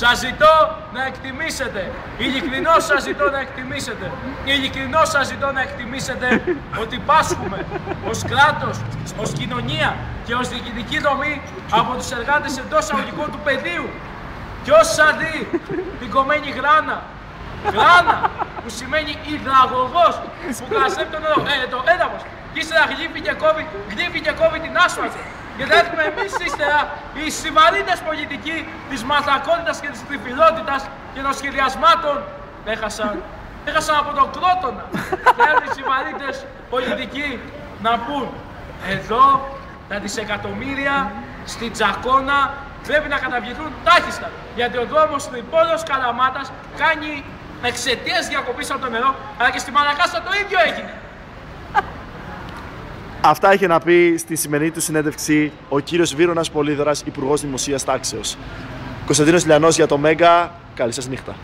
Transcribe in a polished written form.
Σας ζητώ να εκτιμήσετε, ειλικρινώς σας ζητώ να εκτιμήσετε, ειλικρινώς σας ζητώ να εκτιμήσετε ότι πάσχουμε ως κράτος, ως κοινωνία και ως διοικητική δομή από τους εργάτες εντός αγωγικών του πεδίου. Και όσοι θα δει την κομμένη γράνα, που σημαίνει υδραγωγός που καταστρέφει το έδαφος, και ύστερα γλύφει και κόβει την άσφαλτο. Και θα έχουμε εμείς ύστερα οι συμβαρύντες πολιτικοί της μαθακότητας και της τριφυλότητας και των σχεδιασμάτων έχασαν από τον Κρότονα. Θέλουν οι συμβαρύντες πολιτικοί να πούν εδώ τα δισεκατομμύρια στην Τζακώνα πρέπει να καταβληθούν τάχιστα. Γιατί ο δρόμος Τρυπόλεως Καλαμάτας κάνει εξαιτίας διακοπής από το νερό, αλλά και στη Μαλακάστα το ίδιο έγινε. Αυτά είχε να πει στη σημερινή του συνέντευξη ο κύριος Βίρονας Πολύδωρας, Υπουργός Δημοσίας Τάξεως. Κωνσταντίνος Λιανός για το Μέγκα. Καλή σας νύχτα.